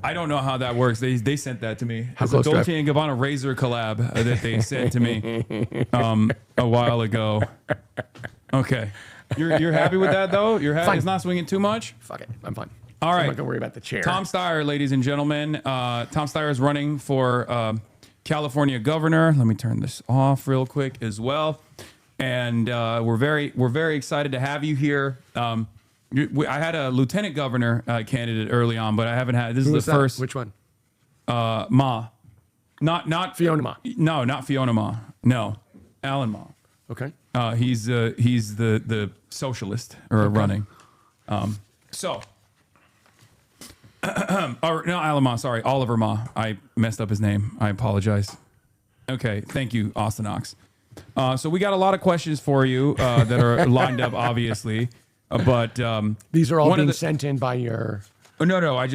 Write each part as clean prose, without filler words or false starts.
I don't know how that works. They sent that to me. It's a close do I have- Dolce and Gabbana razor collab that they sent to me a while ago. Okay. You're happy with that, though? You're happy? Fine. It's not swinging too much? Fuck it. I'm fine. All I'm right. not going to worry about the chair. Tom Steyer, ladies and gentlemen. Tom Steyer is running for California governor. Let me turn this off real quick as well. And we're very excited to have you here. I had a lieutenant governor candidate early on, but I haven't had. This Who is was the that? first. Which one? Ma, not Fiona Ma. No, not Fiona Ma. No, Alan Ma. Okay. He's the socialist running. So. Or no, Alan Ma. Sorry, Oliver Ma. I messed up his name. I apologize. Okay, thank you, Austin Ox. So we got a lot of questions for you that are lined up, obviously, but These are all being sent in by your. Oh, no. I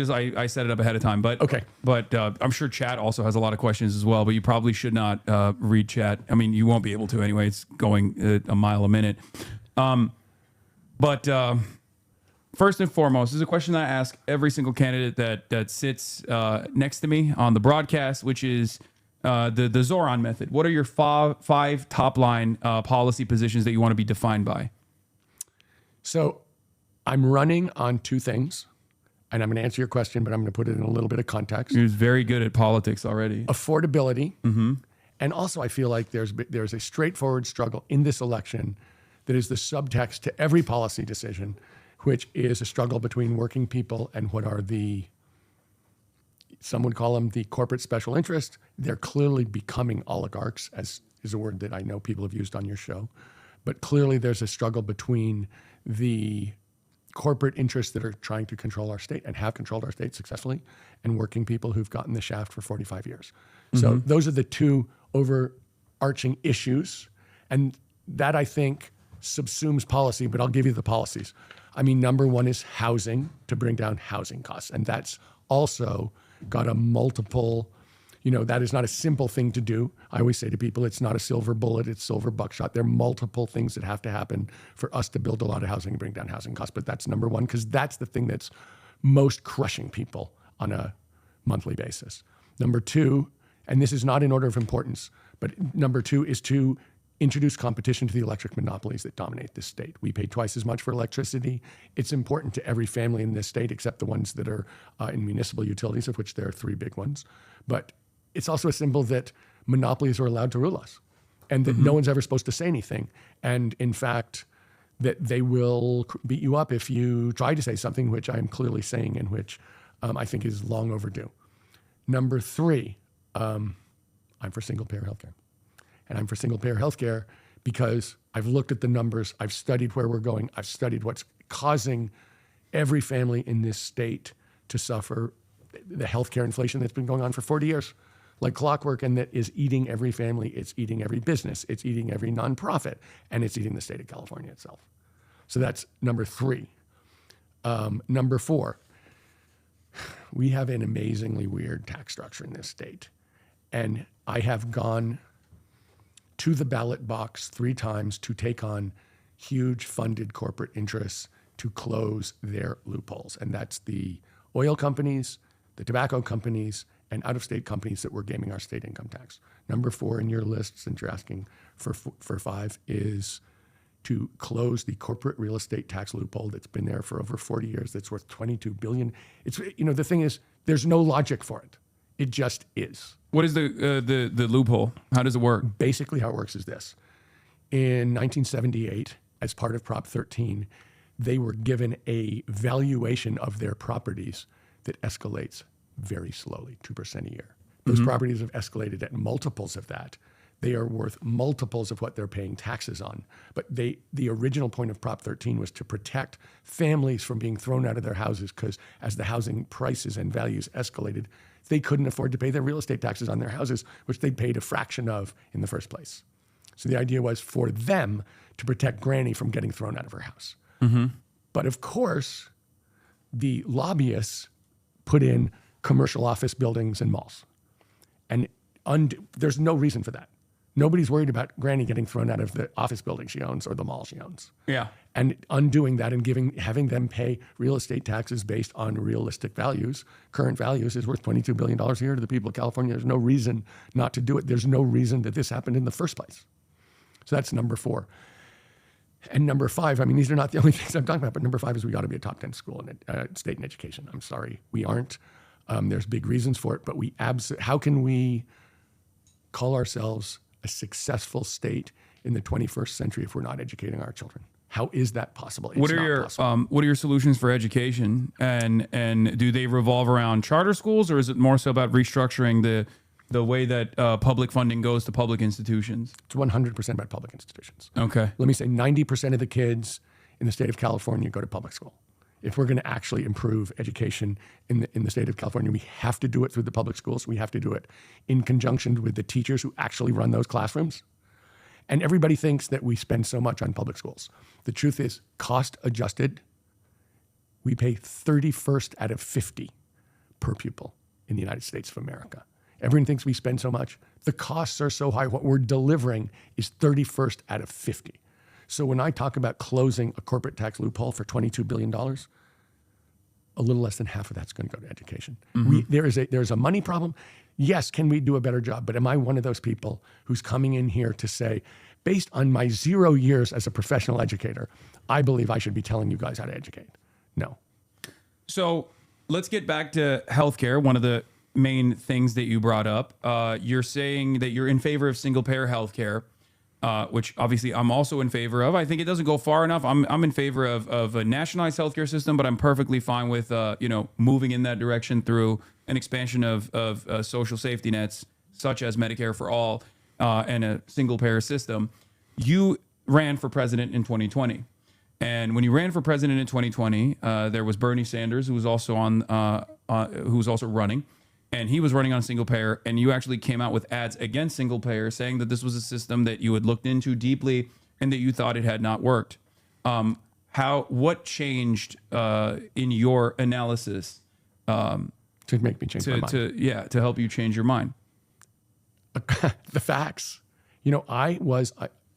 set it up ahead of time, but Okay. But I'm sure chat also has a lot of questions as well. But you probably should not read chat. I mean, you won't be able to anyway. It's going a mile a minute. But first and foremost, this is a question that I ask every single candidate that sits next to me on the broadcast, which is the Zoran method. What are your five top line policy positions that you want to be defined by? So I'm running on two things, and I'm going to answer your question, but I'm going to put it in a little bit of context. You're very good at politics already. Affordability. And also I feel like there's a straightforward struggle in this election that is the subtext to every policy decision, which is a struggle between working people and what are some would call them the corporate special interest. They're clearly becoming oligarchs, as is a word that I know people have used on your show. But clearly there's a struggle between the corporate interests that are trying to control our state and have controlled our state successfully, and working people who've gotten the shaft for 45 years. So those are the two overarching issues. And that, I think, subsumes policy, but I'll give you the policies. I mean, number one is housing, to bring down housing costs. And that's also got a multiple, that is not a simple thing to do. I always say to people, it's not a silver bullet, it's silver buckshot. There are multiple things that have to happen for us to build a lot of housing and bring down housing costs. But that's number one, because that's the thing that's most crushing people on a monthly basis. Number two, and this is not in order of importance, but number two is to introduce competition to the electric monopolies that dominate this state. We pay twice as much for electricity. It's important to every family in this state, except the ones that are in municipal utilities, of which there are three big ones. But it's also a symbol that monopolies are allowed to rule us, and that no one's ever supposed to say anything. And in fact, that they will beat you up if you try to say something, which I'm clearly saying, and which I think is long overdue. Number three, I'm for single-payer healthcare. And I'm for single-payer healthcare because I've looked at the numbers, I've studied where we're going, I've studied what's causing every family in this state to suffer the healthcare inflation that's been going on for 40 years, like clockwork, and that is eating every family, it's eating every business, it's eating every nonprofit, and it's eating the state of California itself. So that's number three. Number four, we have an amazingly weird tax structure in this state. And I have gone to the ballot box 3 times to take on huge funded corporate interests to close their loopholes. And that's the oil companies, the tobacco companies, and out-of-state companies that were gaming our state income tax. Number 4 in your list, since you're asking for 5, is to close the corporate real estate tax loophole that's been there for over 40 years, that's worth $22 billion. It's, the thing is, there's no logic for it. It just is. What is the loophole? How does it work? Basically, how it works is this. In 1978, as part of Prop 13, they were given a valuation of their properties that escalates very slowly, 2% a year. Those properties have escalated at multiples of that. They are worth multiples of what they're paying taxes on. But the original point of Prop 13 was to protect families from being thrown out of their houses, because as the housing prices and values escalated, they couldn't afford to pay their real estate taxes on their houses, which they'd paid a fraction of in the first place. So the idea was for them to protect Granny from getting thrown out of her house. But of course, the lobbyists put in commercial office buildings and malls. And there's no reason for that. Nobody's worried about Granny getting thrown out of the office building she owns or the mall she owns. Yeah. And undoing that and having them pay real estate taxes based on realistic values, current values, is worth $22 billion a year to the people of California. There's no reason not to do it. There's no reason that this happened in the first place. So that's number 4. And number 5, I mean, these are not the only things I'm talking about, but number 5 is we ought to be a top 10 school in state in education. I'm sorry, we aren't. There's big reasons for it, but how can we call ourselves a successful state in the 21st century if we're not educating our children? How is that possible? It's what are not possible. your solutions for education, and do they revolve around charter schools, or is it more so about restructuring the way that public funding goes to public institutions? It's 100% about public institutions. Okay. Let me say 90% of the kids in the state of California go to public school. If we're going to actually improve education in the state of California, we have to do it through the public schools. We have to do it in conjunction with the teachers who actually run those classrooms. And everybody thinks that we spend so much on public schools. The truth is, cost adjusted, we pay 31st out of 50 per pupil in the United States of America. Everyone thinks we spend so much. The costs are so high. What we're delivering is 31st out of 50. So when I talk about closing a corporate tax loophole for $22 billion, a little less than half of that's going to go to education. There's a money problem. Yes, can we do a better job? But am I one of those people who's coming in here to say, based on my 0 years as a professional educator, I believe I should be telling you guys how to educate? No. So let's get back to healthcare. One of the main things that you brought up, you're saying that you're in favor of single-payer healthcare, which obviously I'm also in favor of. I think it doesn't go far enough. I'm in favor of a nationalized healthcare system, but I'm perfectly fine with moving in that direction through an expansion of social safety nets, such as Medicare for all, and a single-payer system. You ran for president in 2020. And when you ran for president in 2020, there was Bernie Sanders, who was also running. And he was running on single payer, and you actually came out with ads against single payer, saying that this was a system that you had looked into deeply and that you thought it had not worked. What changed in your analysis To make me change my mind. to help you change your mind? The facts.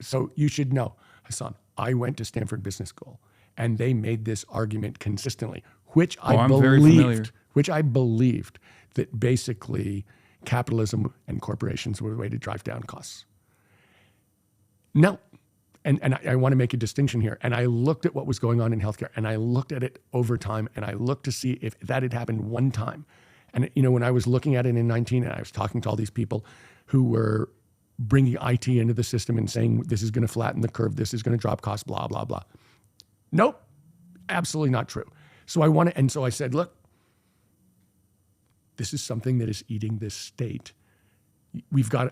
So you should know, Hasan, I went to Stanford Business School, and they made this argument consistently, which I believed that basically capitalism and corporations were the way to drive down costs. No. And I want to make a distinction here. And I looked at what was going on in healthcare, and I looked at it over time, and I looked to see if that had happened one time. And, when I was looking at it in 19, and I was talking to all these people who were bringing IT into the system and saying, this is going to flatten the curve, this is going to drop costs, blah, blah, blah. Nope, absolutely not true. So I said, look, this is something that is eating this state.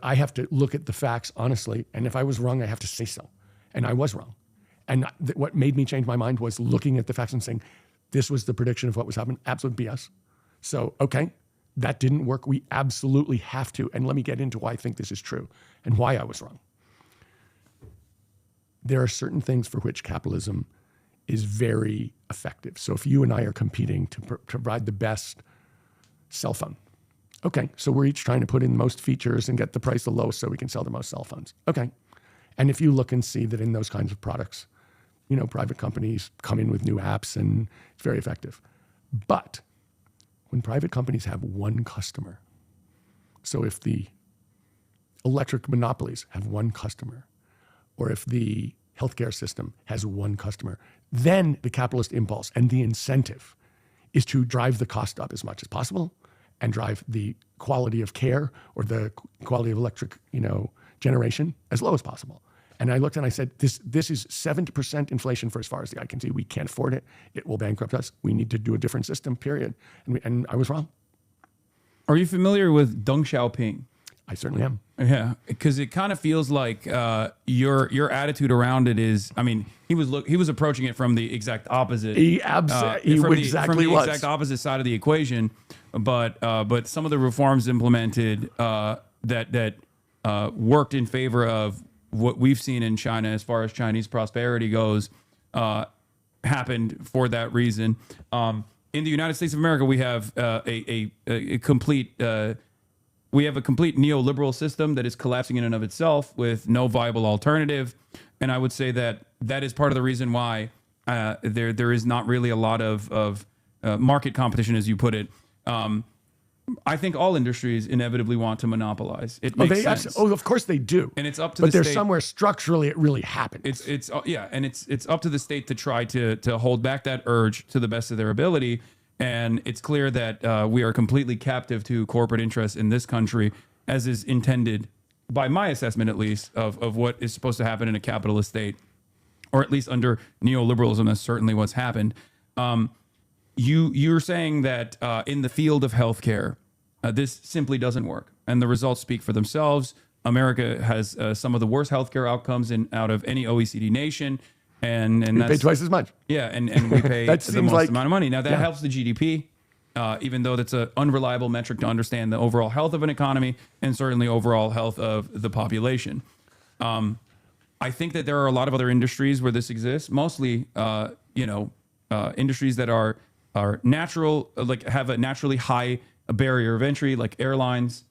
I have to look at the facts honestly, and if I was wrong, I have to say so. And I was wrong. And what made me change my mind was looking at the facts and saying, this was the prediction of what was happening, absolute BS. So, okay, that didn't work. We absolutely have to. And let me get into why I think this is true and why I was wrong. There are certain things for which capitalism is very effective. So if you and I are competing to provide the best cell phone, okay, so we're each trying to put in the most features and get the price the lowest so we can sell the most cell phones. Okay. And if you look and see that in those kinds of products, private companies come in with new apps and it's very effective. But when private companies have one customer, so if the electric monopolies have one customer, or if the healthcare system has one customer, then the capitalist impulse and the incentive is to drive the cost up as much as possible and drive the quality of care or the quality of electric, generation as low as possible. And I looked and I said, this is 70% inflation for as far as the eye can see. We can't afford it. It will bankrupt us. We need to do a different system, period. And I was wrong. Are you familiar with Deng Xiaoping? I certainly am. Yeah, because it kind of feels like your attitude around it is. I mean, he was approaching it from the exact opposte. He exactly was. Exact opposite side of the equation. But some of the reforms implemented that worked in favor of what we've seen in China as far as Chinese prosperity goes happened for that reason. In the United States of America, we have a complete. we have a complete neoliberal system that is collapsing in and of itself with no viable alternative. And I would say that that is part of the reason why there is not really a lot of market competition, as you put it. I think all industries inevitably want to monopolize. It makes sense. Of course they do. And it's up to but the there's state. somewhere structurally it really happens. It's and it's up to the state to try to hold back that urge to the best of their ability. And it's clear that we are completely captive to corporate interests in this country, as is intended by my assessment, at least, of what is supposed to happen in a capitalist state, or at least under neoliberalism. That's certainly what's happened. You're saying that in the field of healthcare, this simply doesn't work, and the results speak for themselves. America has some of the worst healthcare outcomes out of any OECD nation, and we pay twice as much. Yeah, and we pay the most amount of money. Now that helps the GDP, even though that's an unreliable metric to understand the overall health of an economy and certainly overall health of the population. I think that there are a lot of other industries where this exists, mostly industries that are natural, like have a naturally high barrier of entry, like airlines,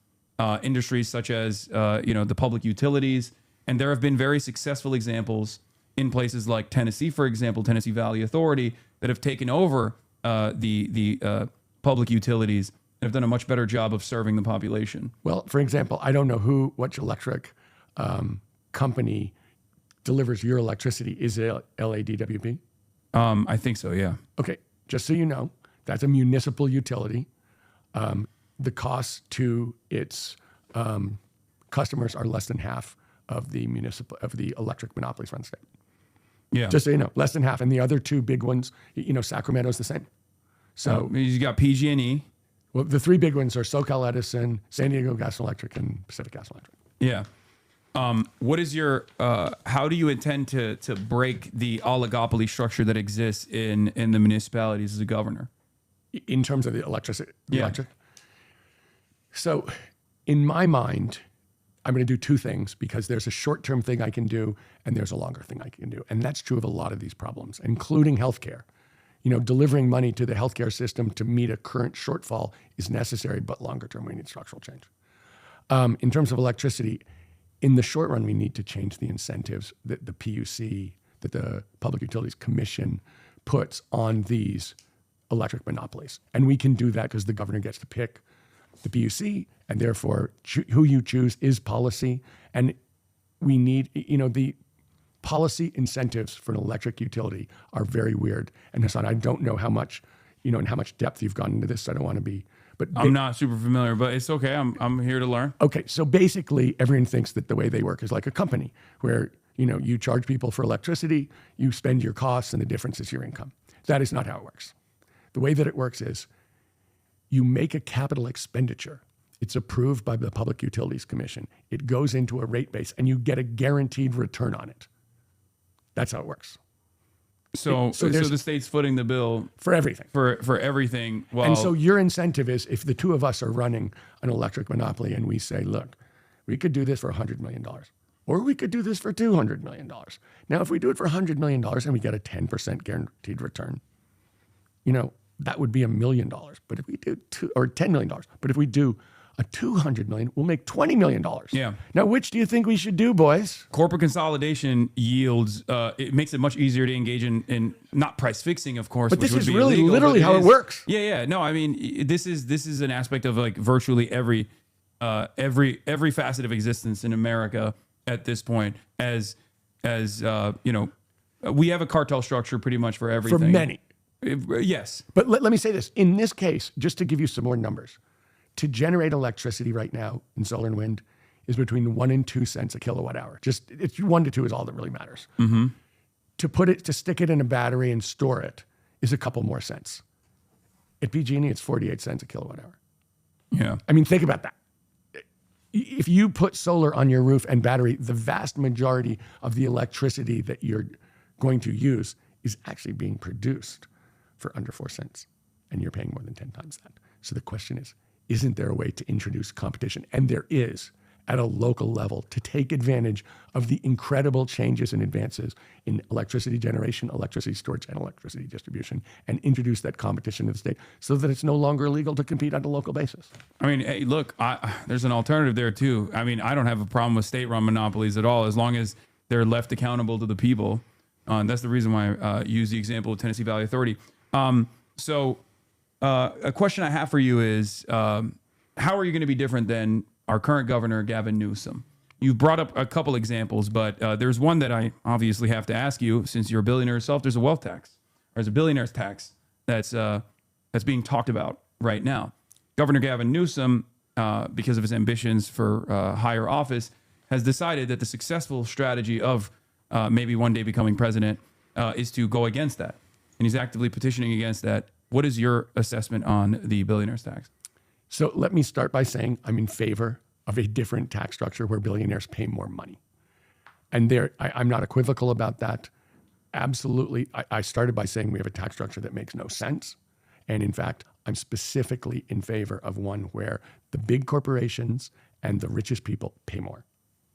industries such as the public utilities, and there have been very successful examples in places like Tennessee, for example, Tennessee Valley Authority, that have taken over the public utilities and have done a much better job of serving the population. Well, for example, I don't know which electric company delivers your electricity. Is it LADWP? I think so, yeah. Okay, just so you know, that's a municipal utility. The costs to its customers are less than half of the electric monopolies run state. Yeah, just so you know, less than half. And the other two big ones, Sacramento's the same. So you got PG&E. Well, the three big ones are SoCal Edison, San Diego Gas and Electric, and Pacific Gas and Electric. Yeah. What is your? How do you intend to break the oligopoly structure that exists in the municipalities as a governor? In terms of the electricity, electric. So, in my mind, I'm going to do two things because there's a short-term thing I can do and there's a longer thing I can do, and that's true of a lot of these problems, including healthcare. Delivering money to the healthcare system to meet a current shortfall is necessary, but longer term we need structural change. In terms of electricity, in the short run, we need to change the incentives that the PUC, that the Public Utilities Commission puts on these electric monopolies. And we can do that because the governor gets to pick the PUC, and therefore who you choose is policy. And we need, the policy incentives for an electric utility are very weird. And Hasan, I don't know how much, and how much depth you've gone into this. So I don't want to be, but I'm not super familiar, but it's okay. I'm here to learn. Okay. So basically everyone thinks that the way they work is like a company where, you charge people for electricity, you spend your costs, and the difference is your income. That is not how it works. The way that it works is you make a capital expenditure. It's approved by the Public Utilities Commission. It goes into a rate base and you get a guaranteed return on it. That's how it works. So the state's footing the bill for everything. For everything. Well, and so your incentive is, if the two of us are running an electric monopoly and we say, look, we could do this for $100 million, or we could do this for $200 million. Now, if we do it for $100 million and we get a 10% guaranteed return, that would be $1 million. But if we do $10 million, but if we do a $200 million, we'll make $20 million. Yeah. Now, which do you think we should do, boys? Corporate consolidation yields, it makes it much easier to engage in not price fixing, of course. But this is really illegal, literally how it works. Yeah. No, I mean, this is an aspect of like virtually every facet of existence in America at this point. As we have a cartel structure pretty much for everything. For many. Yes. But let me say this. In this case, just to give you some more numbers, to generate electricity right now in solar and wind is between 1 and 2 cents a kilowatt hour. Just it's 1 to 2 is all that really matters. Mm-hmm. To stick it in a battery and store it is a couple more cents. At PG&E, it's 48 cents a kilowatt hour. Yeah. I mean, think about that. If you put solar on your roof and battery, the vast majority of the electricity that you're going to use is actually being produced for under 4 cents, and you're paying more than 10 times that. So the question is, isn't there a way to introduce competition? And there is. at a local level to take advantage of the incredible changes and advances in electricity generation, electricity storage, and electricity distribution, and introduce that competition to the state so that it's no longer illegal to compete on a local basis. I mean, hey, look, there's an alternative there too. I mean, I don't have a problem with state-run monopolies at all, as long as they're left accountable to the people. And that's the reason why I use the example of Tennessee Valley Authority. So a question I have for you is, how are you going to be different than our current governor, Gavin Newsom? You've brought up a couple examples, but there's one that I obviously have to ask you. Since you're a billionaire yourself, there's a wealth tax. There's a billionaire's tax that's being talked about right now. Governor Gavin Newsom, because of his ambitions for higher office, has decided that the successful strategy of maybe one day becoming president is to go against that. And he's actively petitioning against that. What is your assessment on the billionaire's tax? So let me start by saying I'm in favor of a different tax structure where billionaires pay more money. And I'm not equivocal about that. Absolutely. I started by saying we have a tax structure that makes no sense. And in fact, I'm specifically in favor of one where the big corporations and the richest people pay more.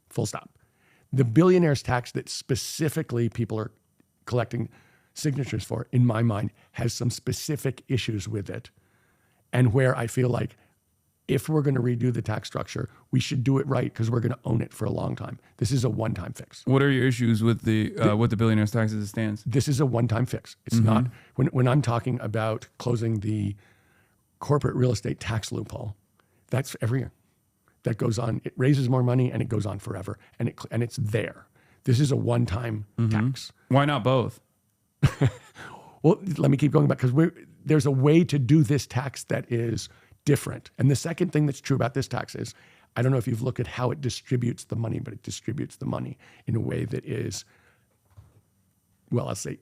Full stop. The billionaire's tax that specifically people are collecting signatures for, in my mind, has some specific issues with it. And where I feel like if we're going to redo the tax structure, we should do it right because we're going to own it for a long time. This is a one-time fix. What are your issues with the billionaire's tax as it stands? This is a one-time fix. It's not, when I'm talking about closing the corporate real estate tax loophole, that's every year. That goes on. It raises more money and it goes on forever. And it's there. This is a one-time tax. Why not both? Well, let me keep going back because there's a way to do this tax that is different. And the second thing that's true about this tax is, I don't know if you've looked at how it distributes the money, but it distributes the money in a way that is, well, I'll say,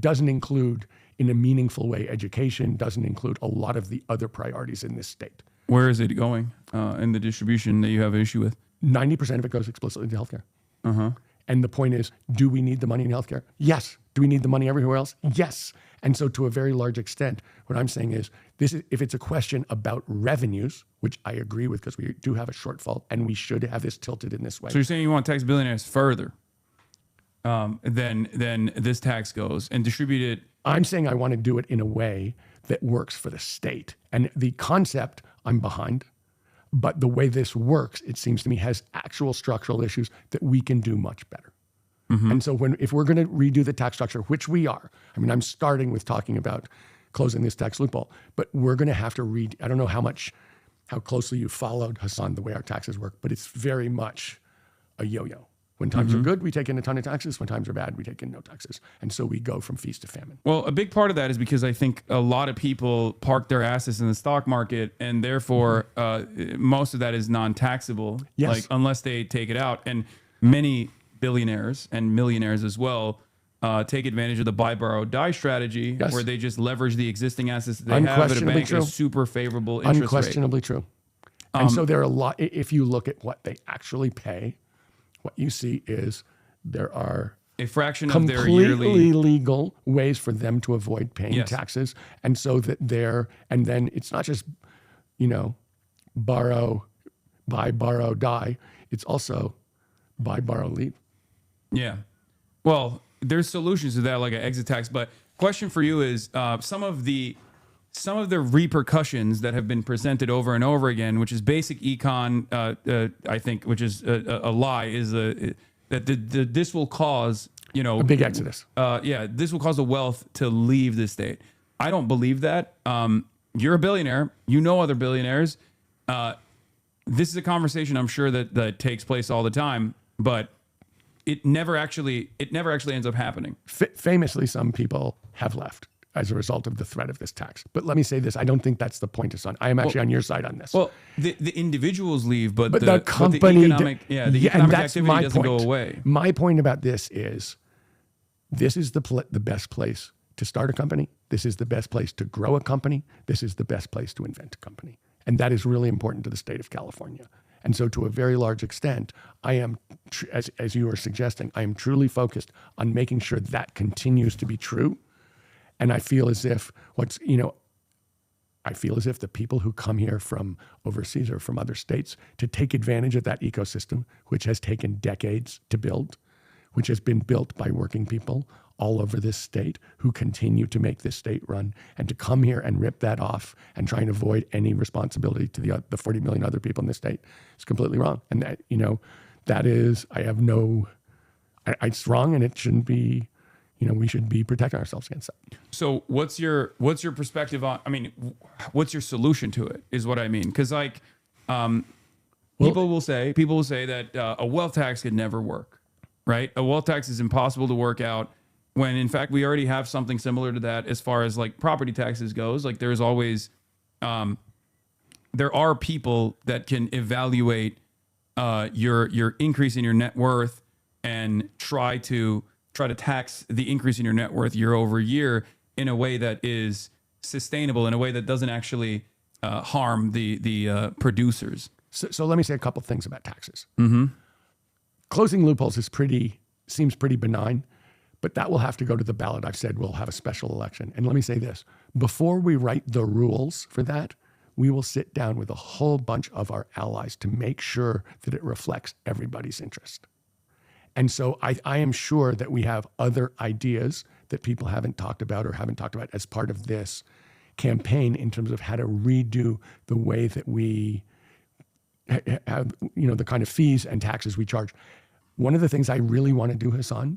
doesn't include in a meaningful way education, doesn't include a lot of the other priorities in this state. Where is it going in the distribution that you have an issue with? 90% of it goes explicitly to healthcare. And the point is, do we need the money in healthcare? Yes. Do we need the money everywhere else? Yes. And so to a very large extent, what I'm saying is, if it's a question about revenues, which I agree with because we do have a shortfall and we should have this tilted in this way. So you're saying you want to tax billionaires further than this tax goes and distribute it? I'm saying I want to do it in a way that works for the state. And the concept I'm behind, but the way this works, it seems to me, has actual structural issues that we can do much better. And so if we're going to redo the tax structure, which we are, I mean, I'm starting with talking about closing this tax loophole, but we're going to have to I don't know how closely you followed, Hasan, the way our taxes work, but it's very much a yo-yo. When times are good, we take in a ton of taxes. When times are bad, we take in no taxes. And so we go from feast to famine. Well, a big part of that is because I think a lot of people park their assets in the stock market, and therefore most of that is non-taxable, like unless they take it out. And many billionaires and millionaires as well take advantage of the buy, borrow, die strategy, where they just leverage the existing assets that they have at a bank at a super favorable interest rate. Unquestionably true. And so there are a lot, if you look at what they actually pay, what you see is there are a fraction of their yearly completely legal ways for them to avoid paying taxes. And so that and then it's not just, borrow, buy, borrow, die. It's also buy, borrow, leave. Yeah. Well, there's solutions to that, like an exit tax. But question for you is some of the repercussions that have been presented over and over again, which is basic econ, I think, which is a lie, is that this will cause, a big exodus. This will cause the wealth to leave the state. I don't believe that. You're a billionaire. You know other billionaires. This is a conversation I'm sure that takes place all the time, but it never actually ends up happening. Famously, some people have left as a result of the threat of this tax. But let me say this, I don't think that's the point, Hasan. I am actually on your side on this. Well, the individuals leave, but the company, the economic activity doesn't go away. My point about this is the best place to start a company. This is the best place to grow a company. This is the best place to invent a company. And that is really important to the state of California. And so to a very large extent, I am, as you were suggesting, I am truly focused on making sure that continues to be true. And I feel as if I feel as if the people who come here from overseas or from other states to take advantage of that ecosystem, which has taken decades to build, which has been built by working people all over this state who continue to make this state run, and to come here and rip that off and try and avoid any responsibility to the 40 million other people in the state is completely wrong. And that, that is, it's wrong, and it shouldn't be. We should be protecting ourselves against that. So what's your perspective on, what's your solution to it is what I mean? Because people will say that a wealth tax could never work, right? A wealth tax is impossible to work out when in fact we already have something similar to that as far as like property taxes goes. Like there's always, there are people that can evaluate your increase in your net worth and try to tax the increase in your net worth year over year in a way that is sustainable, in a way that doesn't actually harm the producers. So let me say a couple things about taxes. Mm-hmm. Closing loopholes seems pretty benign, but that will have to go to the ballot. I've said we'll have a special election. And let me say this, before we write the rules for that, we will sit down with a whole bunch of our allies to make sure that it reflects everybody's interest. And so I am sure that we have other ideas that people haven't talked about as part of this campaign in terms of how to redo the way that we have, the kind of fees and taxes we charge. One of the things I really want to do, Hasan,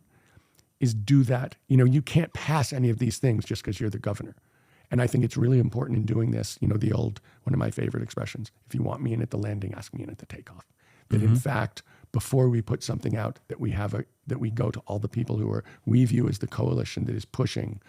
is do that. You can't pass any of these things just because you're the governor. And I think it's really important in doing this, one of my favorite expressions, if you want me in at the landing, ask me in at the takeoff. That in fact, before we put something out, that we go to all the people who we view as the coalition that is pushing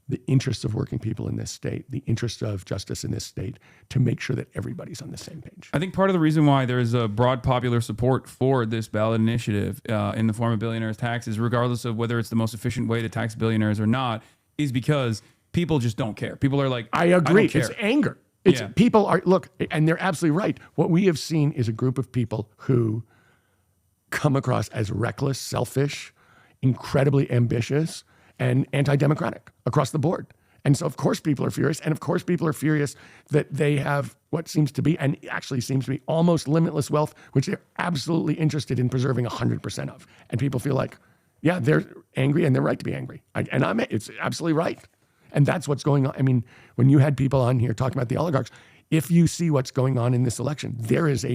the interests of working people in this state, the interests of justice in this state, to make sure that everybody's on the same page. I think part of the reason why there is a broad popular support for this ballot initiative in the form of billionaires' taxes, regardless of whether it's the most efficient way to tax billionaires or not, is because people just don't care. People are like, I agree. don't care. It's anger. People are, look, and they're absolutely right. What we have seen is a group of people who come across as reckless, selfish, incredibly ambitious, and anti-democratic across the board. And so, of course, people are furious. And of course, people are furious that they have what seems to be, and actually seems to be, almost limitless wealth, which they're absolutely interested in preserving 100% of. And people feel like, yeah, they're angry, and they're right to be angry. It's absolutely right. And that's what's going on. When you had people on here talking about the oligarchs, if you see what's going on in this election, there is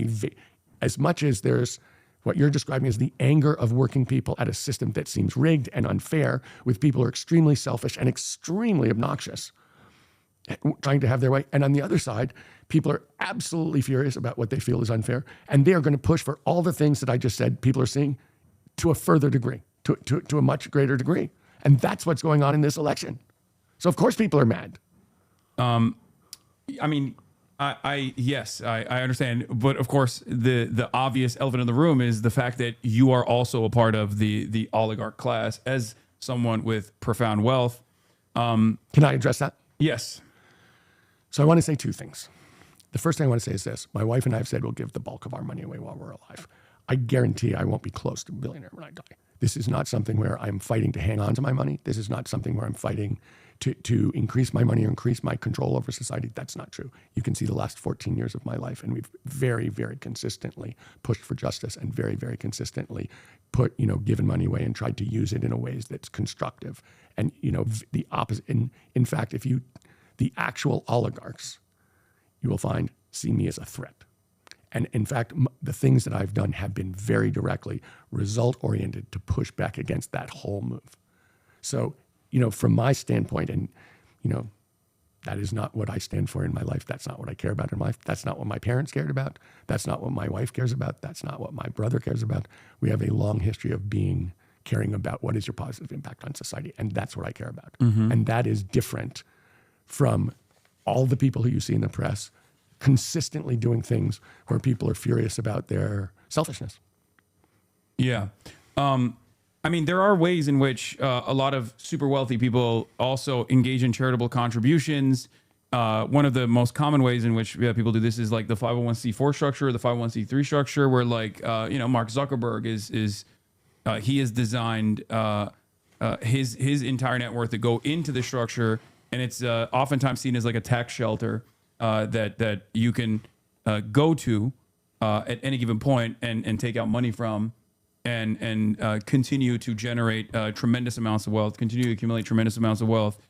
as much as there's what you're describing as the anger of working people at a system that seems rigged and unfair, with people who are extremely selfish and extremely obnoxious, trying to have their way. And on the other side, people are absolutely furious about what they feel is unfair. And they are going to push for all the things that I just said people are seeing to a further degree, to a much greater degree. And that's what's going on in this election. So of course people are mad. Yes, I understand. But of course, the obvious elephant in the room is the fact that you are also a part of the oligarch class as someone with profound wealth. Can I address that? Yes. So I want to say two things. The first thing I want to say is this. My wife and I have said we'll give the bulk of our money away while we're alive. I guarantee I won't be close to a billionaire when I die. This is not something where I'm fighting to hang on to my money. This is not something where I'm fighting to increase my money or increase my control over society. That's not true. You can see the last 14 years of my life, and we've very, very consistently pushed for justice and very, very consistently given money away and tried to use it in a ways that's constructive. And, the opposite. In fact, the actual oligarchs, you will find, see me as a threat. And in fact, the things that I've done have been very directly result-oriented to push back against that whole move. So, from my standpoint, and, that is not what I stand for in my life. That's not what I care about in life. That's not what my parents cared about. That's not what my wife cares about. That's not what my brother cares about. We have a long history of caring about what is your positive impact on society. And that's what I care about. Mm-hmm. And that is different from all the people who you see in the press consistently doing things where people are furious about their selfishness. Yeah. There are ways in which a lot of super wealthy people also engage in charitable contributions. One of the most common ways in which people do this is like the 501c4 structure, or the 501c3 structure, where Mark Zuckerberg he has designed his entire net worth to go into the structure, and it's oftentimes seen as like a tax shelter that you can go to at any given point and take out money from and continue to generate tremendous amounts of wealth, continue to accumulate tremendous amounts of wealth.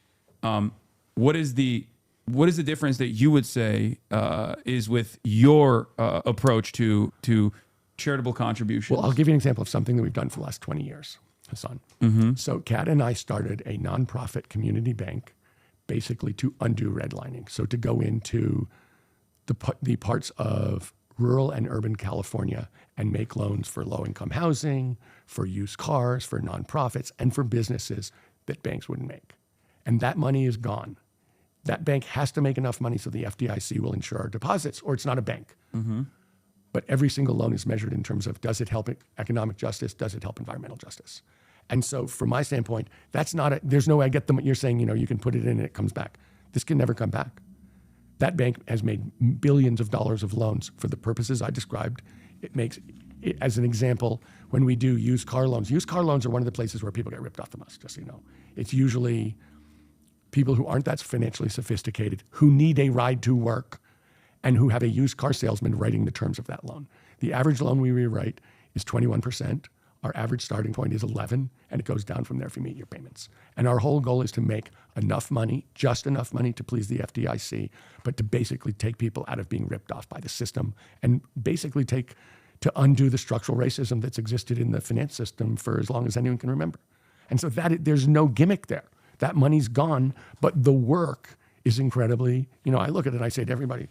What is the difference that you would say is with your approach to charitable contributions? Well, I'll give you an example of something that we've done for the last 20 years, Hasan. So Kat and I started a nonprofit community bank basically to undo redlining. So to go into the parts of rural and urban California and make loans for low-income housing, for used cars, for nonprofits, and for businesses that banks wouldn't make. And that money is gone. That bank has to make enough money so the FDIC will insure our deposits, or it's not a bank. But every single loan is measured in terms of, does it help economic justice? Does it help environmental justice? And so from my standpoint, there's no way I get them. You're saying, you can put it in and it comes back. This can never come back. That bank has made billions of dollars of loans for the purposes I described. It makes, as an example, when we do used car loans are one of the places where people get ripped off the most, just so you know. It's usually people who aren't that financially sophisticated, who need a ride to work, and who have a used car salesman writing the terms of that loan. The average loan we rewrite is 21%. Our average starting point is 11, and it goes down from there if you meet your payments. And our whole goal is to make enough money, just enough money to please the FDIC, but to basically take people out of being ripped off by the system and basically to undo the structural racism that's existed in the finance system for as long as anyone can remember. And so there's no gimmick there. That money's gone, but the work is incredibly, I look at it and I say to everybody,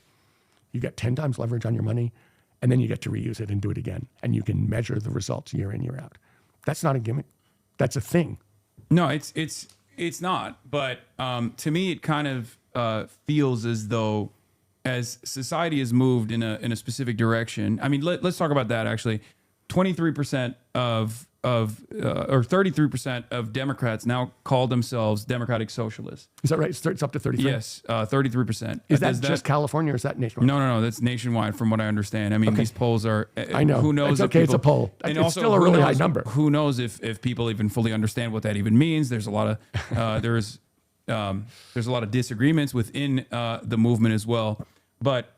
you get 10 times leverage on your money, and then you get to reuse it and do it again. And you can measure the results year in, year out. That's not a gimmick. That's a thing. No, it's not. But to me, it kind of feels as though as society has moved in a specific direction. I mean, let's talk about that actually. 23% or 33% of Democrats now call themselves Democratic Socialists. Is that right? It's up to 33? Yes, 33%. Is that just California or is that nationwide? No. That's nationwide from what I understand. I mean, These polls are... I know. Who knows? It's okay, it's a poll. And it's also, still a really high number. Who knows if people even fully understand what that even means. There's a lot of... there's a lot of disagreements within the movement as well. But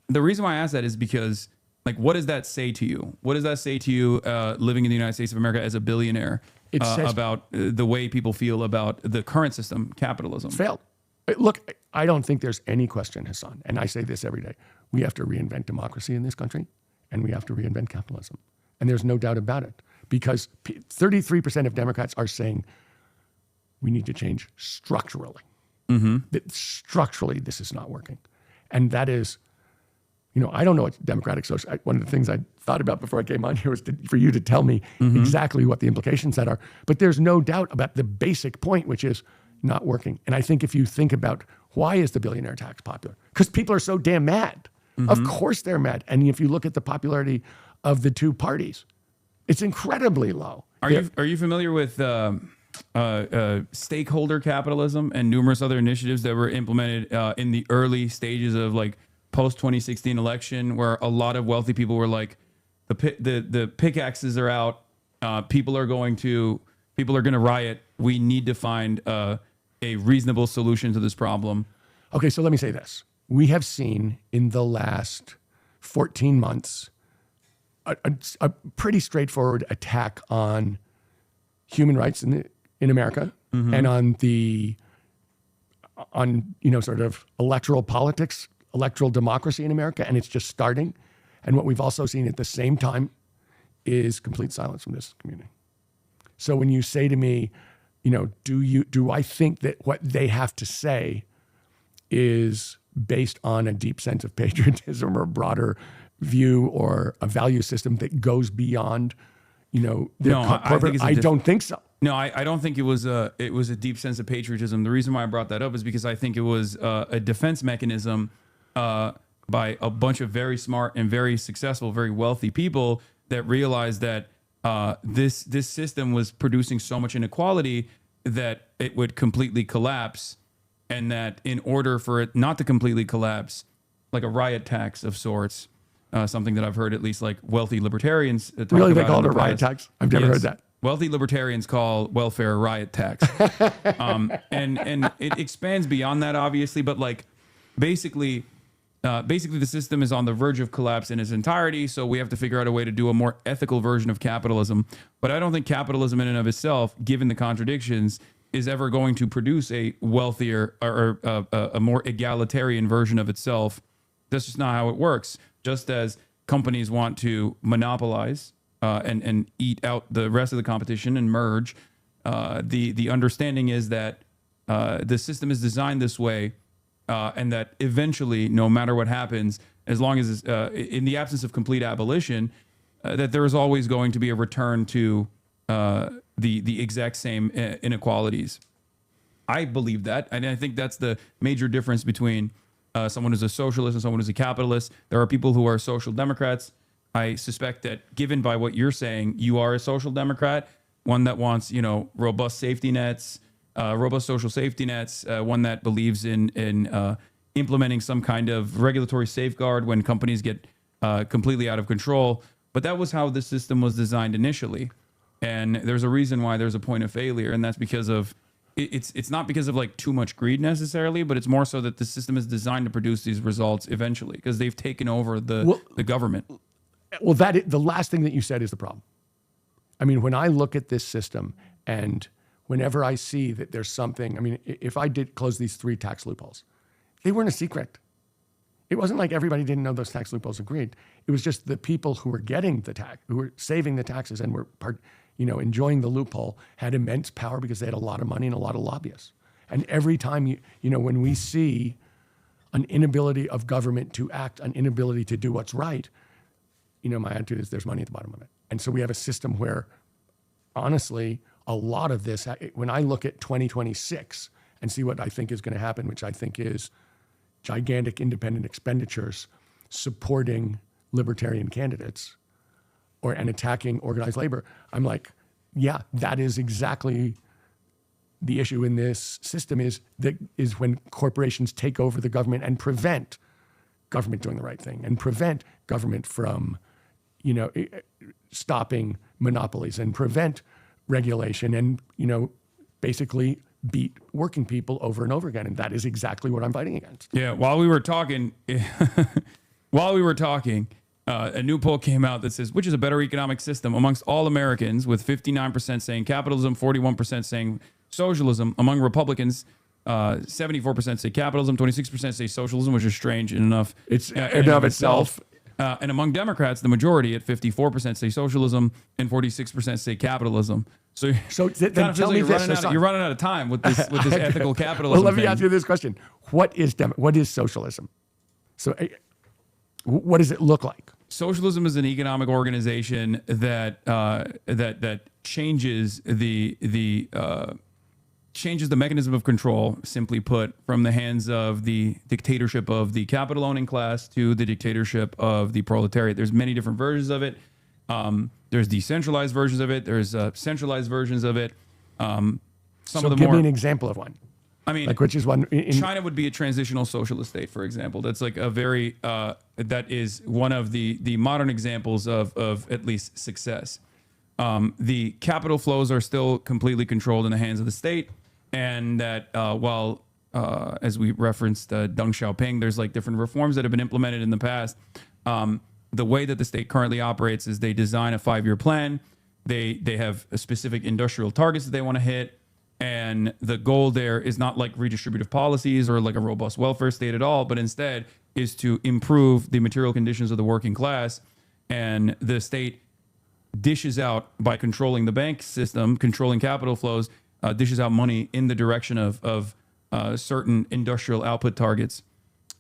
the reason why I ask that is because... what does that say to you? What does that say to you living in the United States of America as a billionaire about the way people feel about the current system, capitalism? Failed. Look, I don't think there's any question, Hasan, and I say this every day. We have to reinvent democracy in this country, and we have to reinvent capitalism. And there's no doubt about it, because 33% of Democrats are saying we need to change structurally. That structurally, this is not working. And that is... I don't know what democratic social. One of the things I thought about before I came on here was for you to tell me exactly what the implications that are. But there's no doubt about the basic point, which is not working. And I think if you think about why is the billionaire tax popular? Because people are so damn mad. Of course they're mad. And if you look at the popularity of the two parties, it's incredibly low. Are you familiar with stakeholder capitalism and numerous other initiatives that were implemented in the early stages of post 2016 election, where a lot of wealthy people were like, the pickaxes are out, people are going to riot. We need to find a reasonable solution to this problem. Okay, so let me say this: we have seen in the last 14 months a pretty straightforward attack on human rights in America and on sort of electoral politics. Electoral democracy in America, and it's just starting. And what we've also seen at the same time is complete silence from this community. So when you say to me, do I think that what they have to say is based on a deep sense of patriotism or a broader view or a value system that goes beyond, corporate? I don't think so. No, I don't think it was a deep sense of patriotism. The reason why I brought that up is because I think it was a defense mechanism by a bunch of very smart and very successful, very wealthy people that realized that this system was producing so much inequality that it would completely collapse, and that in order for it not to completely collapse, like a riot tax of sorts, something that I've heard at least wealthy libertarians talk really about. They call it a riot tax? I've never heard that. Wealthy libertarians call welfare a riot tax, and it expands beyond that, obviously, but basically the system is on the verge of collapse in its entirety. So we have to figure out a way to do a more ethical version of capitalism. But I don't think capitalism in and of itself, given the contradictions, is ever going to produce a wealthier or a more egalitarian version of itself. That's just not how it works. Just as companies want to monopolize and eat out the rest of the competition and merge, the understanding is that the system is designed this way, and that eventually, no matter what happens, as long as in the absence of complete abolition, that there is always going to be a return to the exact same inequalities. I believe that, and I think that's the major difference between someone who's a socialist and someone who's a capitalist. There are people who are social democrats. I suspect that, given by what you're saying, you are a social democrat, one that wants, robust safety nets, robust social safety nets, one that believes in implementing some kind of regulatory safeguard when companies get completely out of control. But that was how the system was designed initially. And there's a reason why there's a point of failure, and that's because of it's not because of like too much greed necessarily, but it's more so that the system is designed to produce these results eventually because they've taken over the government. Well, the last thing that you said is the problem. I mean, when I look at this system and whenever I see that there's something, I mean, if I did close these 3 tax loopholes, they weren't a secret. It wasn't like everybody didn't know those tax loopholes agreed. It was just the people who were getting the tax, who were saving the taxes and were enjoying the loophole had immense power because they had a lot of money and a lot of lobbyists. And every time when we see an inability of government to act, an inability to do what's right, my attitude is there's money at the bottom of it. And so we have a system where, honestly, a lot of this, when I look at 2026 and see what I think is going to happen, which I think is gigantic independent expenditures supporting libertarian candidates and attacking organized labor, I'm like, yeah, that is exactly the issue in this system is when corporations take over the government and prevent government doing the right thing and prevent government from, stopping monopolies and prevent regulation and, basically beat working people over and over again. And that is exactly what I'm fighting against. Yeah. While we were talking, a new poll came out that says, which is a better economic system amongst all Americans, with 59% saying capitalism, 41% saying socialism. Among Republicans, 74% say capitalism, 26% say socialism, which is strange enough. It's in and of itself. And among Democrats, the majority at 54% say socialism and 46% say capitalism. So then tell me this. You're running out of time with this ethical capitalism. Well, let me ask you this question: What is socialism? So, what does it look like? Socialism is an economic organization that changes changes the mechanism of control, simply put, from the hands of the dictatorship of the capital owning class to the dictatorship of the proletariat. There's many different versions of it. There's decentralized versions of it. There's centralized versions of it. Give me an example of one. I mean, which is one? China would be a transitional socialist state, for example. That's like a very that is one of the modern examples of at least success. The capital flows are still completely controlled in the hands of the state, and that while as we referenced Deng Xiaoping, there's like different reforms that have been implemented in the past. The way that the state currently operates is they design a 5-year plan. They have a specific industrial targets that they want to hit. And the goal there is not like redistributive policies or like a robust welfare state at all, but instead is to improve the material conditions of the working class. And the state dishes out, by controlling the bank system, controlling capital flows, dishes out money in the direction of certain industrial output targets.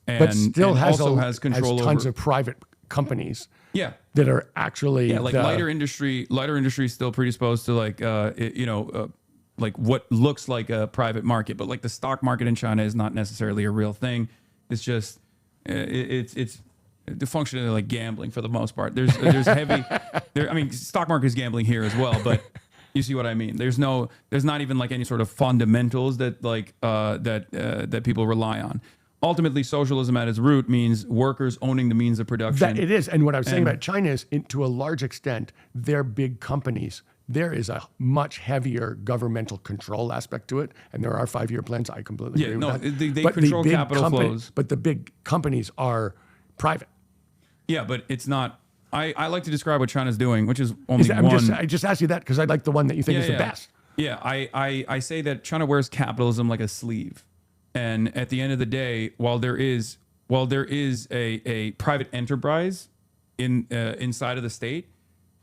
But still has control over tons of private companies. Yeah, that are actually lighter industry. Lighter industry is still predisposed to like what looks like a private market, but like the stock market in China is not necessarily a real thing. It's just it's functionally like gambling for the most part. There's heavy. I mean, stock market is gambling here as well, but you see what I mean. There's not even like any sort of fundamentals that that people rely on. Ultimately, socialism at its root means workers owning the means of production. That it is. And what I was saying about China is, to a large extent, their big companies, there is a much heavier governmental control aspect to it, and there are 5-year plans. I completely agree with that. They But control the big capital flows. But the big companies are private. Yeah, but it's not. I like to describe what China's doing, which is only one. I just asked you that because I like the one that you think is the best. Yeah, I say that China wears capitalism like a sleeve, and at the end of the day, while there is a private enterprise inside of the state,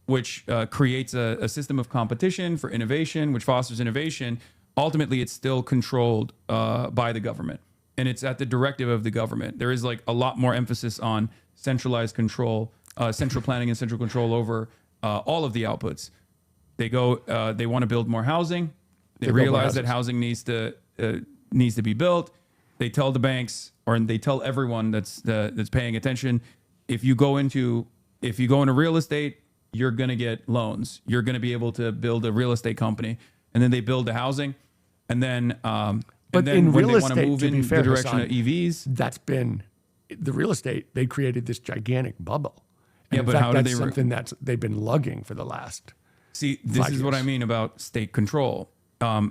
which creates a system of competition for innovation, which fosters innovation, ultimately it's still controlled by the government, and it's at the directive of the government. There is like a lot more emphasis on centralized control, central planning and central control over all of the outputs. They want to build more housing. They realize that housing needs to be built. They tell the banks, or they tell everyone that's paying attention, if you go into real estate, you're going to get loans. You're going to be able to build a real estate company, and then they build the housing, and then But in when real they want to estate, move to be in fair, the direction Hasan, of EVs, that's been the real estate. They created this gigantic bubble. And in but fact, how did that's they something that's they've been lugging for the last. see, this 5 is what I years. mean about state control.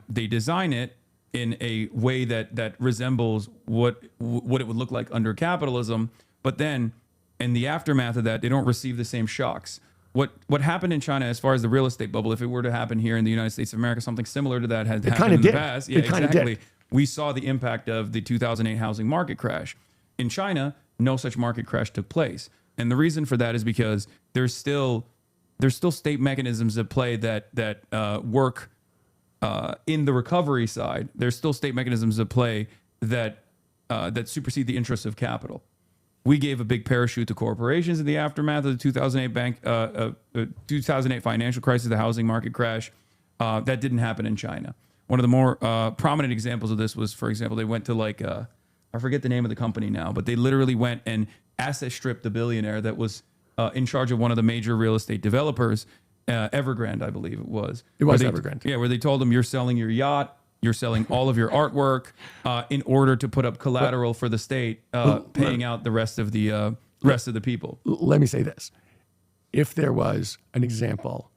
They design it in a way that resembles what it would look like under capitalism, but then in the aftermath of that, they don't receive the same shocks. What happened in China as far as the real estate bubble, if it were to happen here in the United States of America, something similar to that has happened in the past. Yeah, exactly. We saw the impact of the 2008 housing market crash. In China, no such market crash took place. And the reason for that is because there's still state mechanisms at play that work in the recovery side. There's still state mechanisms at play that supersede the interests of capital. We gave a big parachute to corporations in the aftermath of the 2008 financial crisis, the housing market crash. That didn't happen in China. One of the more prominent examples of this was, for example, they went to I forget the name of the company now, but they literally went and asset stripped the billionaire that was in charge of one of the major real estate developers, Evergrande, I believe it was. It was Evergrande. Yeah, where they told him, you're selling your yacht, you're selling all of your artwork in order to put up collateral for the state, paying out the rest of the people. Let me say this: if there was an example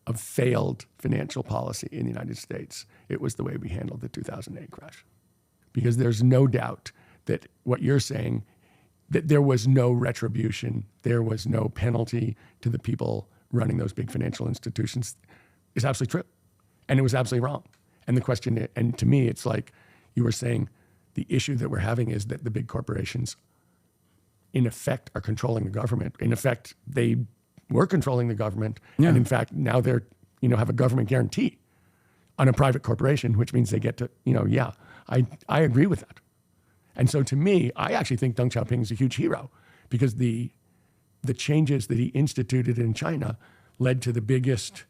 of failed financial policy in the United States, it was the way we handled the 2008 crash, because there's no doubt that what you're saying, that there was no retribution, there was no penalty to the people running those big financial institutions, is absolutely true, and it was absolutely wrong. And the question, and to me, it's like you were saying, the issue that we're having is that the big corporations, in effect, are controlling the government. In effect, they were controlling the government, and in fact, now they're, have a government guarantee on a private corporation, which means they get to, I agree with that. And so to me, I actually think Deng Xiaoping is a huge hero, because the changes that he instituted in China led to the biggest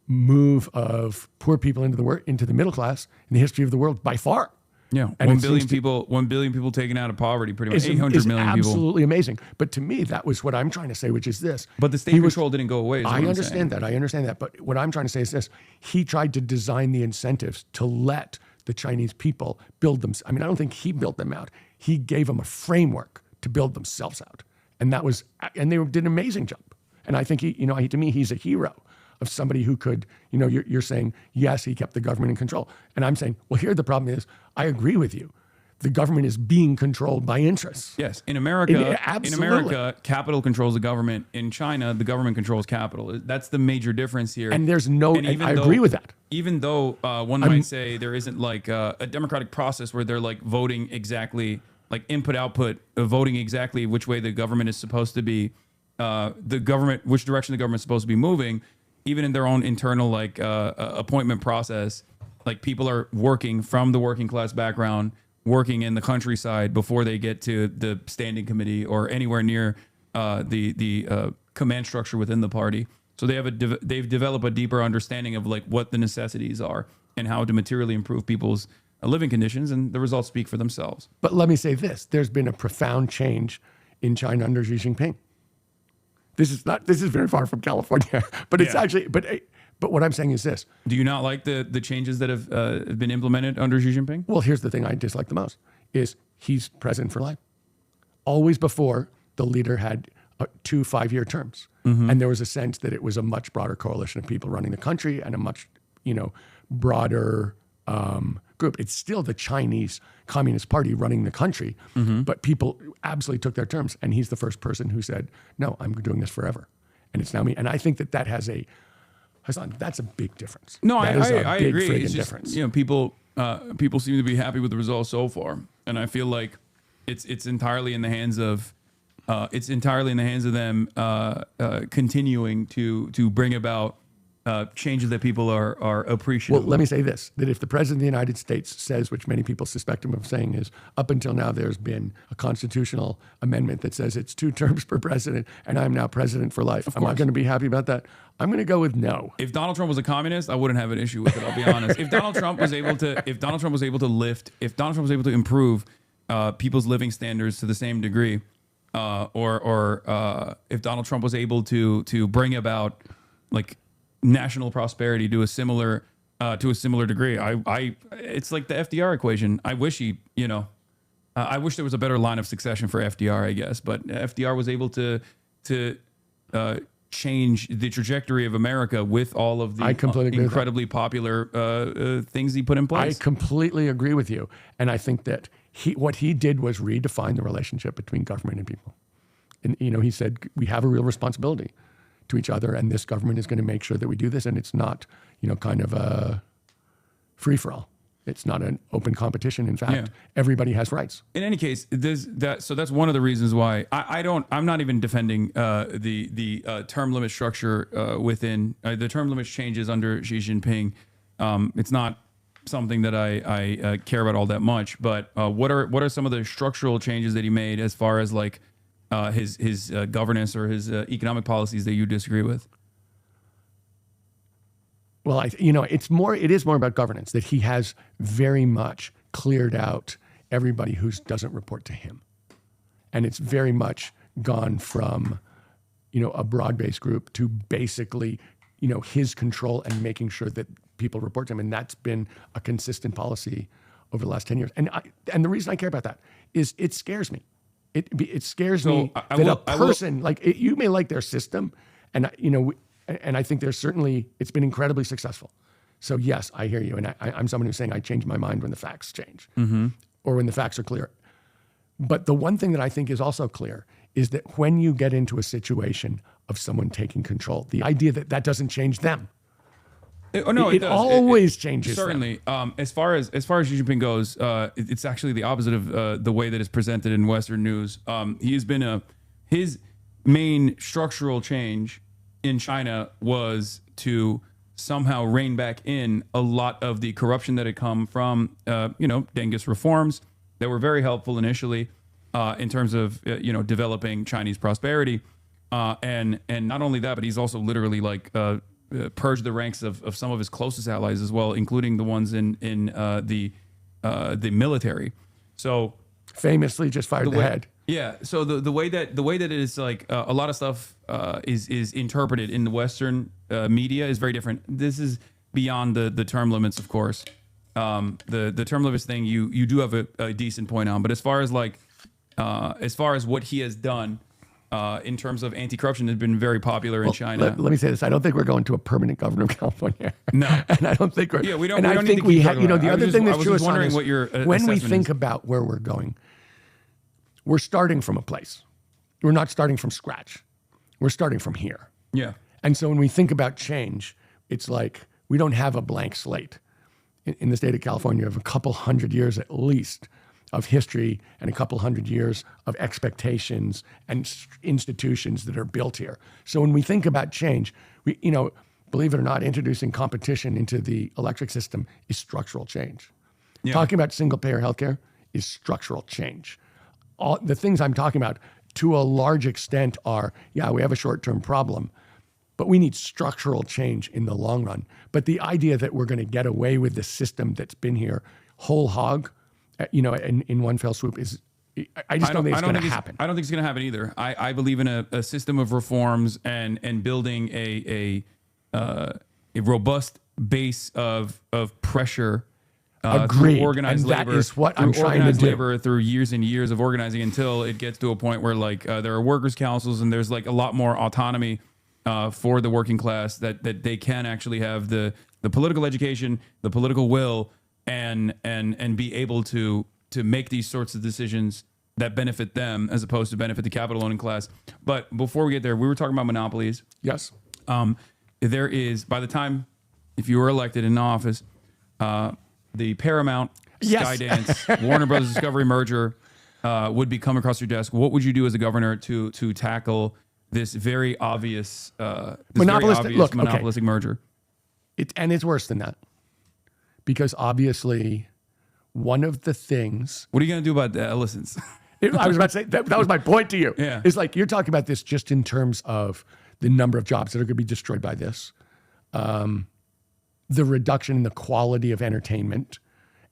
move of poor people into the middle class in the history of the world by far. Yeah, and 1 billion people taken out of poverty, pretty much 800 million people. Absolutely amazing. But to me, that was what I'm trying to say, which is this. But the state control didn't go away. I understand that. But what I'm trying to say is this: he tried to design the incentives to let the Chinese people build them. I mean, I don't think he built them out. He gave them a framework to build themselves out, and they did an amazing job. And I think to me, he's a hero of somebody who could, you're saying, yes, he kept the government in control. And I'm saying, well, here the problem is, I agree with you. The government is being controlled by interests. Yes. In America, capital controls the government. In China, the government controls capital. That's the major difference here. And there's I agree with that. Even though one might say there isn't like a democratic process where they're like voting exactly, like input, output, voting exactly which way the government is supposed to be, which direction the government is supposed to be moving. Even in their own internal appointment process, like people are working from the working class background, working in the countryside before they get to the standing committee or anywhere near the command structure within the party. So they've developed a deeper understanding of like what the necessities are and how to materially improve people's living conditions, and the results speak for themselves. But let me say this: there's been a profound change in China under Xi Jinping. This is very far from California, but it's actually, but what I'm saying is this. Do you not like the changes that have been implemented under Xi Jinping? Well, here's the thing I dislike the most is he's president for life. Always before, the leader had 2 5-year terms. And there was a sense that it was a much broader coalition of people running the country and a much, broader group. It's still the Chinese Communist Party running the country, but people absolutely took their terms. And he's the first person who said, no, I'm doing this forever. And it's now me. And I think that has Hasan, that's a big difference. No, that I agree. Friggin' It's just, difference. People seem to be happy with the results so far. And I feel like it's entirely in the hands of them continuing to bring about changes that people are appreciative. Well, let me say this, that if the President of the United States says, which many people suspect him of saying is, up until now there's been a constitutional amendment that says it's 2 terms per president and I'm now president for life. Am I going to be happy about that? I'm going to go with no. If Donald Trump was a communist, I wouldn't have an issue with it, I'll be honest. If Donald Trump was able to improve people's living standards to the same degree, or if Donald Trump was able to bring about like national prosperity to a similar degree, it's like the FDR equation. I wish I wish there was a better line of succession for FDR, I guess, but FDR was able to change the trajectory of America with all of the incredibly popular things he put in place. I completely agree with you, and I think that what he did was redefine the relationship between government and people. And he said we have a real responsibility to each other, and this government is going to make sure that we do this, and it's not, kind of a free-for-all. It's not an open competition. In fact, everybody has rights. In any case, so that's one of the reasons why I'm not even defending the term limit structure within the term limit changes under Xi Jinping. It's not something that I care about all that much. But what are some of the structural changes that he made as far as like his governance or his economic policies that you disagree with? Well, it is more about governance, that he has very much cleared out everybody who doesn't report to him. And it's very much gone from, a broad-based group to basically, his control and making sure that people report to him. And that's been a consistent policy over the last 10 years. And the reason I care about that is it scares me. It scares me that a person, you may like their system, and and I think it's been incredibly successful. So yes, I hear you. And I'm someone who's saying I change my mind when the facts change or when the facts are clear. But the one thing that I think is also clear is that when you get into a situation of someone taking control, the idea that doesn't change them. It always changes. Certainly. As far as Xi Jinping goes, it's actually the opposite of the way that it's presented in Western news. His main structural change in China was to somehow rein back in a lot of the corruption that had come from, Dengist reforms that were very helpful initially in terms of, developing Chinese prosperity. And not only that, but he's also literally purged the ranks of some of his closest allies as well, including the ones in the military. So famously just fired the head. Yeah. So the way that it is a lot of stuff is interpreted in the Western media is very different. This is beyond the term limits, of course. The term limits thing you do have a decent point on, but as far as what he has done in terms of anti-corruption has been very popular in China. Let me say this: I don't think we're going to a permanent governor of California. No, and I don't think we're. Yeah, we don't. And we I don't think need to we have. The other thing that's true is what your when we think is. about where we're going, we're starting from a place. We're not starting from scratch. We're starting from here. Yeah. And so when we think about change, it's like we don't have a blank slate. In the state of California, we have a couple hundred years at least of history and a couple hundred years of expectations and institutions that are built here. So when we think about change, we, believe it or not, introducing competition into the electric system is structural change. Yeah. Talking about single-payer healthcare is structural change. All the things I'm talking about, to a large extent, are, we have a short-term problem, but we need structural change in the long run. But the idea that we're going to get away with the system that's been here whole hog, in one fell swoop is, I just don't think it's going to happen. I don't think it's going to happen either. I believe in a system of reforms and building a robust base of pressure Agreed. through organized And that labor, is what through I'm trying to organized do. labor, through years and years of organizing until it gets to a point where like there are workers' councils and there's like a lot more autonomy for the working class that they can actually have the political education, the political will, and be able to make these sorts of decisions that benefit them as opposed to benefit the capital owning class. But before we get there, we were talking about monopolies. Yes. There is, by the time, if you were elected in office, the Paramount, Yes. Skydance, Warner Brothers Discovery merger would be coming across your desk. What would you do as a governor to tackle this very obvious, monopolistic merger? And it's worse than that. Because obviously, one of the things... What are you going to do about the Ellisons? I was about to say, that was my point to you. Yeah. It's like, you're talking about this just in terms of the number of jobs that are going to be destroyed by this. The reduction in the quality of entertainment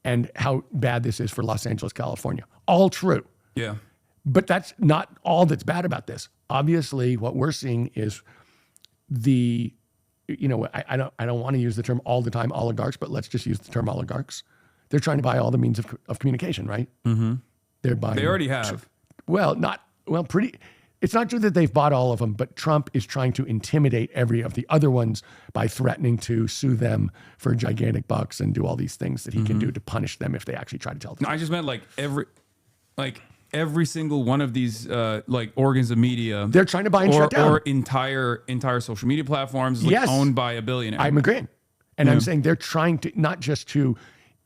and how bad this is for Los Angeles, California. All true. Yeah. But that's not all that's bad about this. Obviously, what we're seeing is I don't want to use the term all the time oligarchs, but let's just use the term oligarchs. They're trying to buy all the means of communication, right? Mm-hmm. They're buying. They already have. Pretty. It's not true that they've bought all of them, but Trump is trying to intimidate every of the other ones by threatening to sue them for gigantic bucks and do all these things that he can do to punish them if they actually try to tell the No, I just meant every single one of these organs of media. They're trying to buy and shut down. Or entire social media platforms owned by a billionaire. I'm agreeing. And I'm saying they're trying to not just to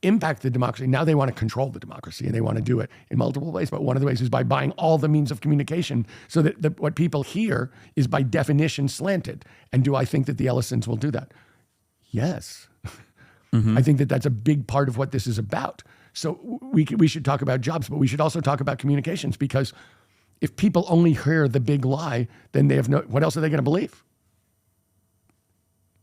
impact the democracy. Now they want to control the democracy and they want to do it in multiple ways. But one of the ways is by buying all the means of communication so that what people hear is by definition slanted. And do I think that the Ellisons will do that? Yes. I think that that's a big part of what this is about. So we should talk about jobs, but we should also talk about communications, because if people only hear the big lie, then they have what else are they going to believe?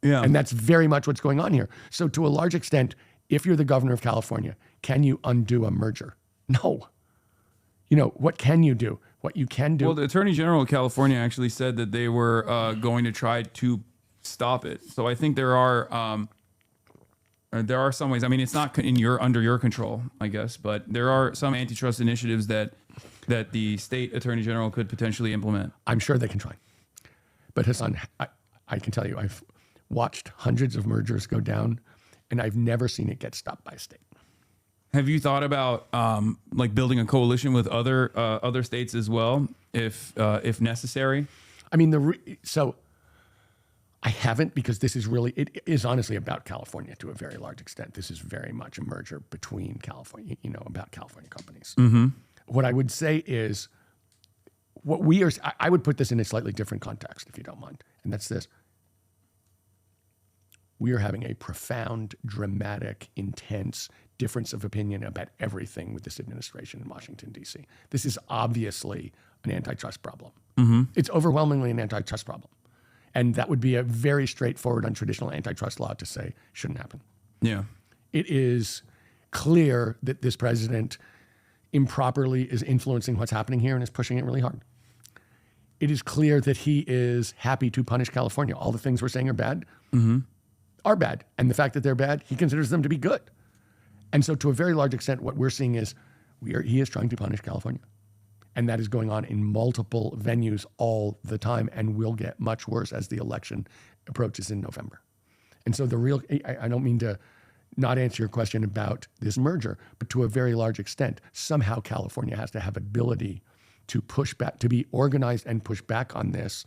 Yeah. And that's very much what's going on here. So to a large extent, if you're the governor of California, can you undo a merger? No. What can you do? What you can do. Well, the Attorney General of California actually said that they were going to try to stop it. So I think there are some ways. I mean, it's not under your control, I guess, but there are some antitrust initiatives that the state attorney general could potentially implement. I'm sure they can try. But Hasan, I can tell you, I've watched hundreds of mergers go down, and I've never seen it get stopped by a state. Have you thought about building a coalition with other states as well, if necessary? I mean, so I haven't, because it is honestly about California to a very large extent. This is very much a merger between California, about California companies. Mm-hmm. What I would say is, I would put this in a slightly different context, if you don't mind, and that's this. We are having a profound, dramatic, intense difference of opinion about everything with this administration in Washington, D.C. This is obviously an antitrust problem. Mm-hmm. It's overwhelmingly an antitrust problem. And that would be a very straightforward, untraditional antitrust law to say shouldn't happen. Yeah. It is clear that this president improperly is influencing what's happening here and is pushing it really hard. It is clear that he is happy to punish California. All the things we're saying are bad. Mm-hmm. Are bad. And the fact that they're bad, he considers them to be good. And so to a very large extent, what we're seeing is he is trying to punish California. And that is going on in multiple venues all the time and will get much worse as the election approaches in November. And so I don't mean to not answer your question about this merger, but to a very large extent, somehow California has to have ability to push back, to be organized and push back on this.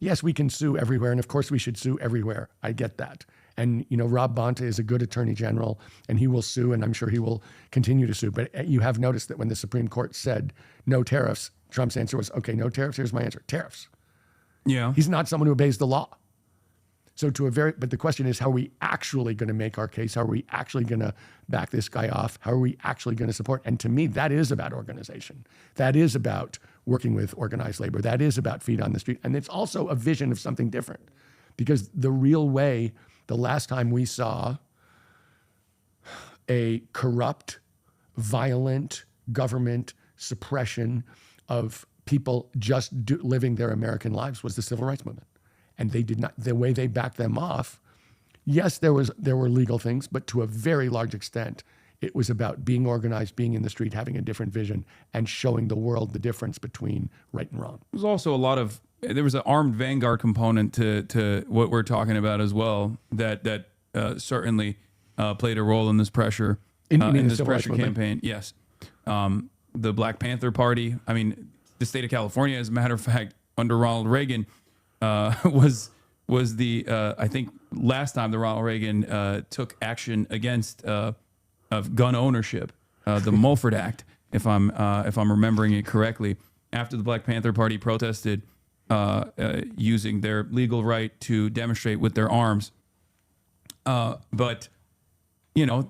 Yes, we can sue everywhere, and of course we should sue everywhere. I get that. And, Rob Bonta is a good attorney general, and he will sue, and I'm sure he will continue to sue. But you have noticed that when the Supreme Court said no tariffs, Trump's answer was, okay, no tariffs, here's my answer, tariffs. Yeah. He's not someone who obeys the law. So but the question is, how are we actually going to make our case? How are we actually going to back this guy off? How are we actually going to support? And to me, that is about organization. That is about working with organized labor. That is about feet on the street. And it's also a vision of something different, because the real way, the last time we saw a corrupt, violent government suppression of people just living their American lives was the civil rights movement. And they did not, the way they backed them off Yes, there were legal things, but to a very large extent, it was about being organized, being in the street, having a different vision, and showing the world the difference between right and wrong. There's also there was an armed vanguard component to what we're talking about as well that certainly played a role in this pressure In in the this civil rights pressure movement? campaign. Yes, the Black Panther Party. I mean, the state of California, as a matter of fact, under Ronald Reagan, was the I think last time that Ronald Reagan took action against of gun ownership, the Mulford Act, if I'm remembering it correctly, after the Black Panther Party protested using their legal right to demonstrate with their arms. But you know,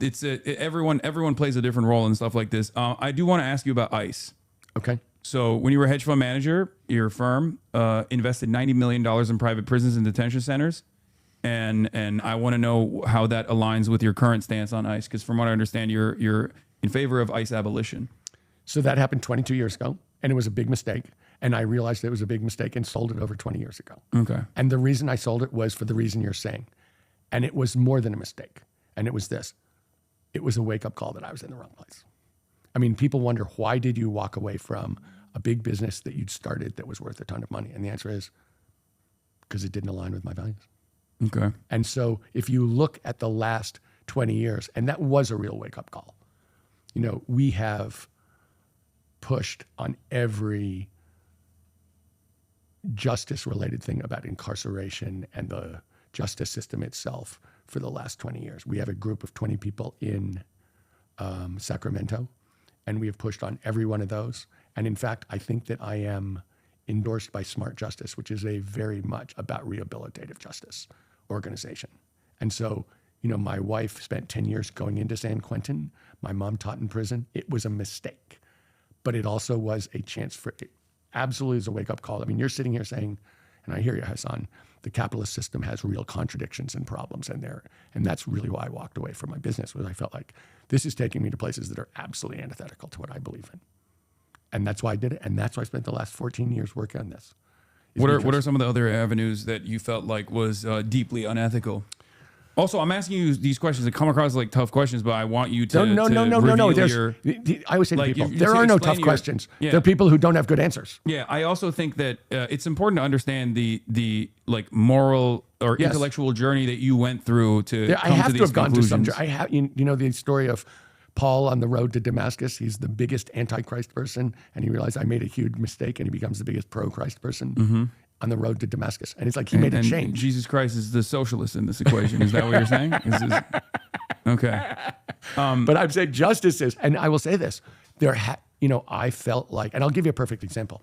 everyone plays a different role in stuff like this. I do want to ask you about ICE. Okay. So when you were a hedge fund manager, your firm invested $90 million in private prisons and detention centers. And I want to know how that aligns with your current stance on ICE, because from what I understand, you're in favor of ICE abolition. So that happened 22 years ago, and it was a big mistake. And I realized it was a big mistake and sold it over 20 years ago. Okay. And the reason I sold it was for the reason you're saying. And it was more than a mistake. And it was this. It was a wake-up call that I was in the wrong place. I mean, people wonder, why did you walk away from a big business that you'd started that was worth a ton of money? And the answer is because it didn't align with my values. Okay. And so if you look at the last 20 years, and that was a real wake-up call, you know, we have pushed on every justice-related thing about incarceration and the justice system itself for the last 20 years. We have a group of 20 people in Sacramento, and we have pushed on every one of those. And in fact, I think that I am endorsed by Smart Justice, which is a very much about rehabilitative justice organization. And so, you know, my wife spent 10 years going into San Quentin. My mom taught in prison. It was a mistake, but it also was a chance for it. Absolutely is a wake-up call. I mean, you're sitting here saying, and I hear you, Hasan, the capitalist system has real contradictions and problems in there. And that's really why I walked away from my business, was I felt like this is taking me to places that are absolutely antithetical to what I believe in. And that's why I did it. And that's why I spent the last 14 years working on this. What are some of the other avenues that you felt like was deeply unethical? Also, I'm asking you these questions that come across like tough questions, but I want you to No. I always say to like, people, you there are no explain tough your- questions. Yeah. There are people who don't have good answers. Yeah, I also think that it's important to understand the like moral or Yes. intellectual journey that you went through to I come have to to these have gone to some. conclusions. I have, you know, the story of Paul on the road to Damascus. He's the biggest anti-Christ person, and he realized I made a huge mistake, and he becomes the biggest pro-Christ person on the road to Damascus. And it's like he made a And change. Jesus Christ is the socialist in this equation. Is that what you're saying? Okay. But I'm saying justice is, and I will say this, you know, I felt like, and I'll give you a perfect example.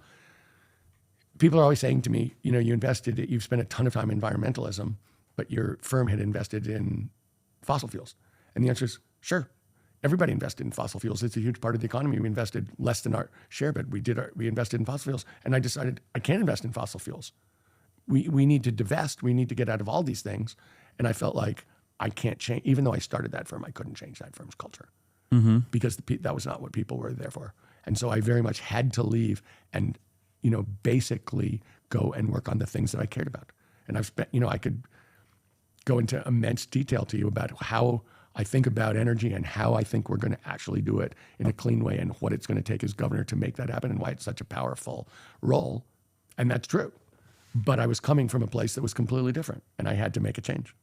People are always saying to me, you know, you've spent a ton of time in environmentalism, but your firm had invested in fossil fuels. And the answer is, sure. Everybody invested in fossil fuels. It's a huge part of the economy. We invested less than our share, but we invested in fossil fuels. And I decided I can't invest in fossil fuels. We need to divest. We need to get out of all these things. And I felt like I can't change, even though I started that firm, I couldn't change that firm's culture because that was not what people were there for. And so I very much had to leave and, you know, basically go and work on the things that I cared about. And I've spent, you know, I could go into immense detail to you about how I think about energy and how I think we're going to actually do it in a clean way and what it's going to take as governor to make that happen and why it's such a powerful role. And that's true. But I was coming from a place that was completely different, and I had to make a change.